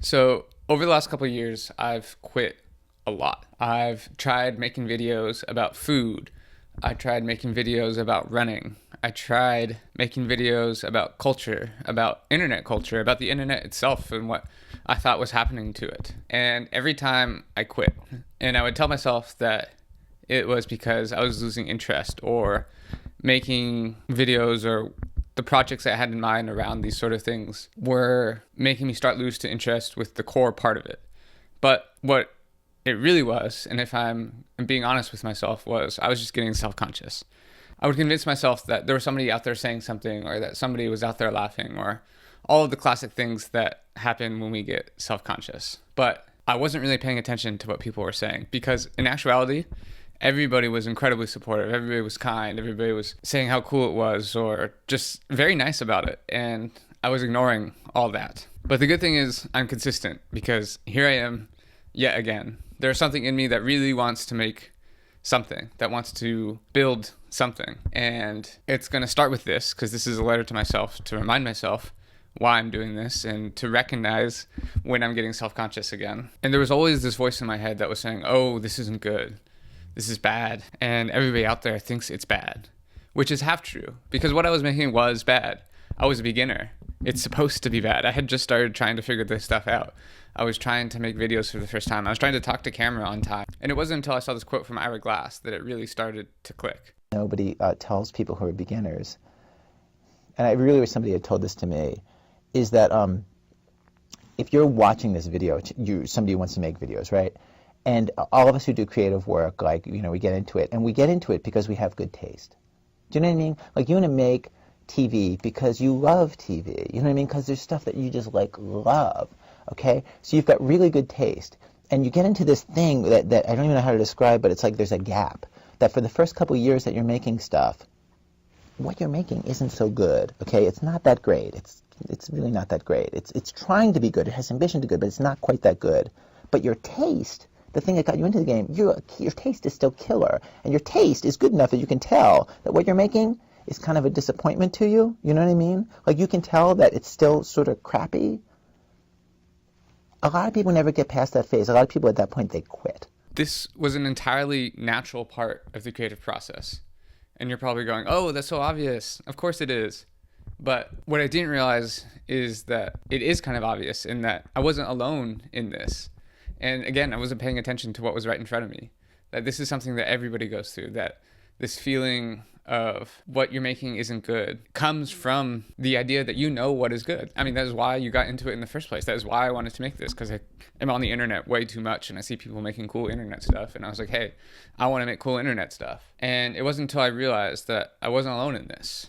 So over the last couple of years, I've quit a lot. I've tried making videos about food. I tried making videos about running. I tried making videos about culture, about internet culture, about the internet itself and what I thought was happening to it. And every time I quit, and I would tell myself that it was because I was losing interest or making videos or the projects I had in mind around these sort of things were making me start lose to interest with the core part of it. But what it really was, and if I'm being honest with myself, was I was just getting self-conscious. I would convince myself that there was somebody out there saying something, or that somebody was out there laughing, or all of the classic things that happen when we get self-conscious. But I wasn't really paying attention to what people were saying, because in actuality, everybody was incredibly supportive. Everybody was kind. Everybody was saying how cool it was, or just very nice about it. And I was ignoring all that. But the good thing is I'm consistent, because here I am yet again. There's something in me that really wants to make something, that wants to build something. And it's going to start with this, because this is a letter to myself to remind myself why I'm doing this and to recognize when I'm getting self-conscious again. And there was always this voice in my head that was saying, oh, this isn't good. This is bad. And everybody out there thinks it's bad, which is half true, because what I was making was bad. I was a beginner. It's supposed to be bad. I had just started trying to figure this stuff out. I was trying to make videos for the first time. I was trying to talk to camera on time. And it wasn't until I saw this quote from Ira Glass that it really started to click. Nobody tells people who are beginners, and I really wish somebody had told this to me, is that if you're watching this video, somebody who wants to make videos, right? And all of us who do creative work, like, we get into it. And we get into it because we have good taste. Do you know what I mean? Like, you want to make TV because you love TV. You know what I mean? Because there's stuff that you just, love. Okay? So you've got really good taste. And you get into this thing that I don't even know how to describe, but it's like there's a gap. That for the first couple of years that you're making stuff, what you're making isn't so good. Okay? It's not that great. It's really not that great. It's trying to be good. It has ambition to be good, but it's not quite that good. But your taste, the thing that got you into the game, your taste is still killer. And your taste is good enough that you can tell that what you're making is kind of a disappointment to you. You know what I mean? Like, you can tell that it's still sort of crappy. A lot of people never get past that phase. A lot of people at that point, they quit. This was an entirely natural part of the creative process. And you're probably going, oh, that's so obvious. Of course it is. But what I didn't realize is that it is kind of obvious in that I wasn't alone in this. And again, I wasn't paying attention to what was right in front of me. That this is something that everybody goes through, that this feeling of what you're making isn't good comes from the idea that you know what is good. I mean, that is why you got into it in the first place. That is why I wanted to make this, because I am on the internet way too much and I see people making cool internet stuff. And I was like, hey, I want to make cool internet stuff. And it wasn't until I realized that I wasn't alone in this.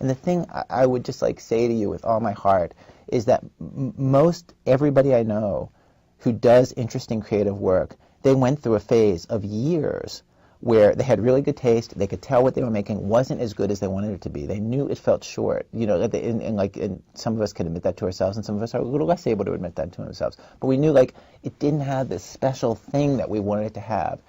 And the thing I would just say to you with all my heart is that most everybody I know who does interesting creative work, they went through a phase of years where they had really good taste. They could tell what they were making wasn't as good as they wanted it to be. They knew it felt short. And some of us can admit that to ourselves, and some of us are a little less able to admit that to ourselves. But we knew, it didn't have this special thing that we wanted it to have.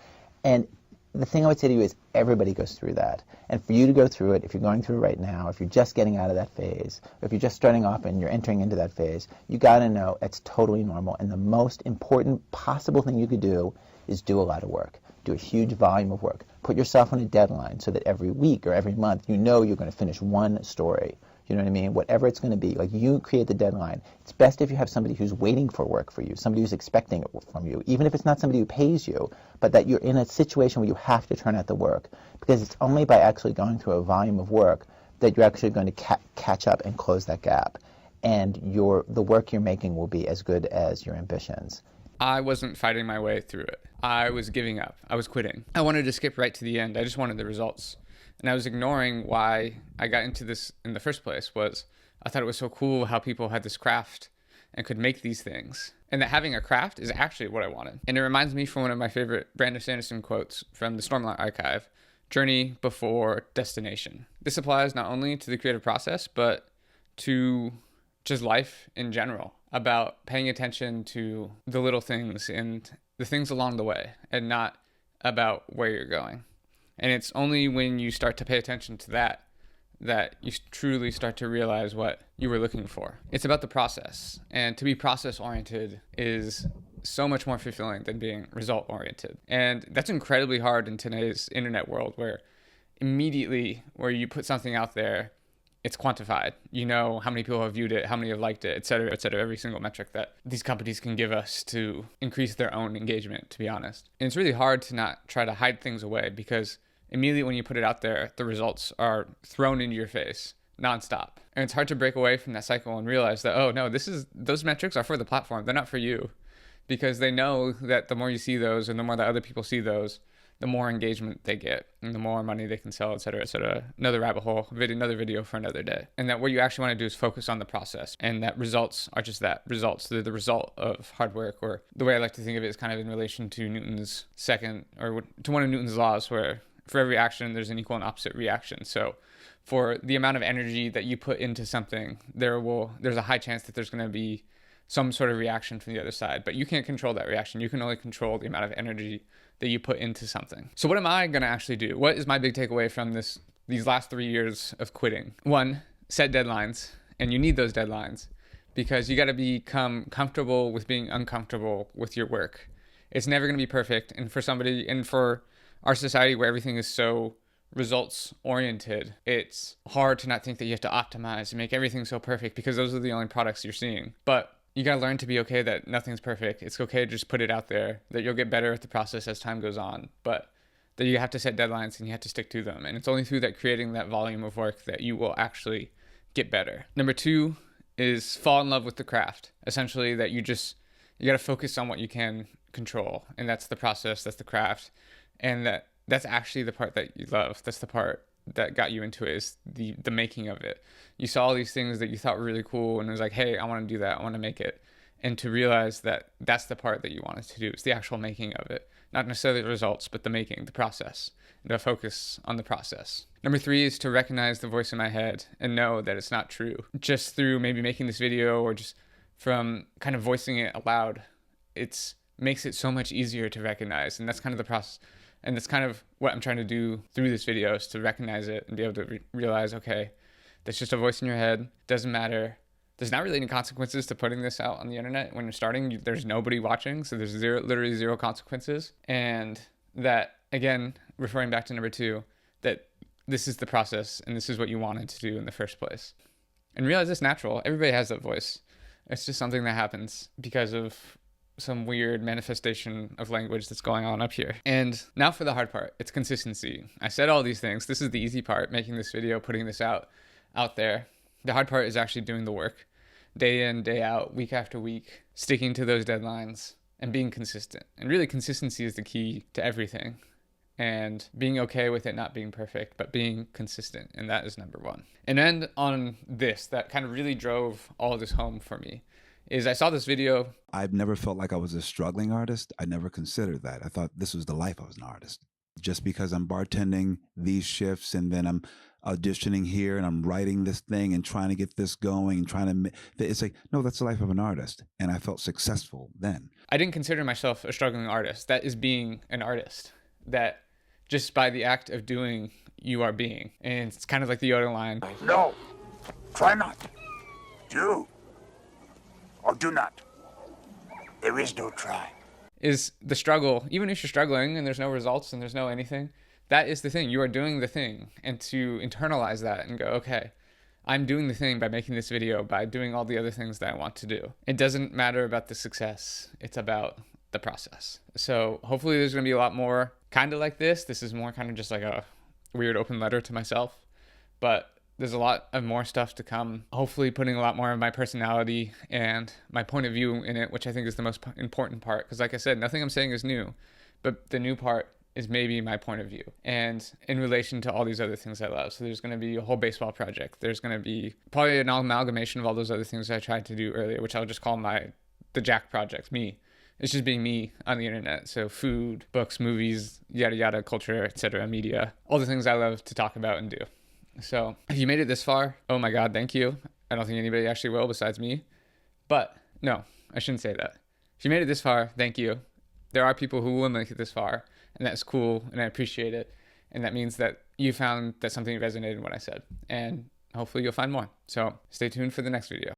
And the thing I would say to you is everybody goes through that. And for you to go through it, if you're going through it right now, if you're just getting out of that phase, or if you're just starting off and you're entering into that phase, you got to know it's totally normal. And the most important possible thing you could do is do a lot of work. Do a huge volume of work. Put yourself on a deadline so that every week or every month you know you're going to finish one story. You know what I mean? Whatever it's going to be, you create the deadline. It's best if you have somebody who's waiting for work for you, somebody who's expecting it from you, even if it's not somebody who pays you, but that you're in a situation where you have to turn out the work. Because it's only by actually going through a volume of work that you're actually going to catch up and close that gap. And the work you're making will be as good as your ambitions. I wasn't fighting my way through it. I was giving up. I was quitting. I wanted to skip right to the end. I just wanted the results. And I was ignoring why I got into this in the first place. Was I thought it was so cool how people had this craft and could make these things. And that having a craft is actually what I wanted. And it reminds me from one of my favorite Brandon Sanderson quotes from the Stormlight Archive, journey before destination. This applies not only to the creative process, but to just life in general, about paying attention to the little things and the things along the way, and not about where you're going. And it's only when you start to pay attention to that that you truly start to realize what you were looking for. It's about the process. And to be process oriented is so much more fulfilling than being result oriented. And that's incredibly hard in today's internet world, where immediately where you put something out there, it's quantified. You know how many people have viewed it, how many have liked it, et cetera, every single metric that these companies can give us to increase their own engagement, to be honest. And it's really hard to not try to hide things away, because immediately when you put it out there, the results are thrown into your face nonstop. And it's hard to break away from that cycle and realize that, oh no, those metrics are for the platform. They're not for you, because they know that the more you see those and the more that other people see those, the more engagement they get and the more money they can sell, et cetera, et cetera. Another rabbit hole, another video for another day. And that what you actually want to do is focus on the process, and that results are just that, results. They're the result of hard work. Or the way I like to think of it is kind of in relation to Newton's second, or to one of Newton's laws, where for every action, there's an equal and opposite reaction. So for the amount of energy that you put into something, there's a high chance that there's going to be some sort of reaction from the other side, but you can't control that reaction. You can only control the amount of energy that you put into something. So what am I going to actually do? What is my big takeaway from these last 3 years of quitting? One, set deadlines. And you need those deadlines, because you got to become comfortable with being uncomfortable with your work. It's never going to be perfect. And for our society where everything is so results oriented, it's hard to not think that you have to optimize and make everything so perfect, because those are the only products you're seeing. But you got to learn to be okay that nothing's perfect. It's okay to just put it out there, that you'll get better at the process as time goes on, but that you have to set deadlines and you have to stick to them. And it's only through that creating that volume of work that you will actually get better. Number 2 is fall in love with the craft. Essentially, that you got to focus on what you can control. And that's the process, that's the craft. And that's actually the part that you love. That's the part that got you into it, is the making of it. You saw all these things that you thought were really cool, and it was like, hey, I want to do that. I want to make it. And to realize that that's the part that you wanted to do. It's the actual making of it. Not necessarily the results, but the making, the process. And to focus on the process. Number 3 is to recognize the voice in my head and know that it's not true. Just through maybe making this video, or just from kind of voicing it aloud, it makes it so much easier to recognize. And that's kind of the process. And that's kind of what I'm trying to do through this video, is to recognize it and be able to realize, okay, that's just a voice in your head. Doesn't matter. There's not really any consequences to putting this out on the internet. When you're starting, there's nobody watching, so there's literally zero consequences. And that, again, referring back to number 2, that this is the process and this is what you wanted to do in the first place. And realize it's natural. Everybody has that voice. It's just something that happens because of some weird manifestation of language that's going on up here. And now for the hard part. It's consistency. I said all these things. This is the easy part, making this video, putting this out there. The hard part is actually doing the work, day in, day out, week after week, sticking to those deadlines and being consistent. And really, consistency is the key to everything. And being okay with it not being perfect, but being consistent. And that is number 1. And then on this, that kind of really drove all of this home for me, is I saw this video. I've never felt like I was a struggling artist. I never considered that. I thought this was the life of an artist. Just because I'm bartending these shifts and then I'm auditioning here and I'm writing this thing and trying to get this going and trying to, it's like, no, that's the life of an artist. And I felt successful then. I didn't consider myself a struggling artist. That is being an artist. That just by the act of doing, you are being. And it's kind of like the Yoda line. No, try not. Do or do not. There is no try. Is the struggle, even if you're struggling and there's no results and there's no anything, that is the thing. You are doing the thing. And to internalize that and go, okay, I'm doing the thing by making this video, by doing all the other things that I want to do. It doesn't matter about the success. It's about the process. So hopefully there's going to be a lot more kind of like this. This is more kind of just like a weird open letter to myself. But there's a lot of more stuff to come, hopefully putting a lot more of my personality and my point of view in it, which I think is the most important part. Because like I said, nothing I'm saying is new, but the new part is maybe my point of view and in relation to all these other things I love. So there's going to be a whole baseball project. There's going to be probably an amalgamation of all those other things I tried to do earlier, which I'll just call the Jack project, me. It's just being me on the internet. So food, books, movies, yada, yada, culture, etc., media, all the things I love to talk about and do. So if you made it this far, oh my God, thank you. I don't think anybody actually will besides me. But no, I shouldn't say that. If you made it this far, thank you. There are people who will make it this far, and that's cool, and I appreciate it. And that means that you found that something resonated in what I said, and hopefully you'll find more. So stay tuned for the next video.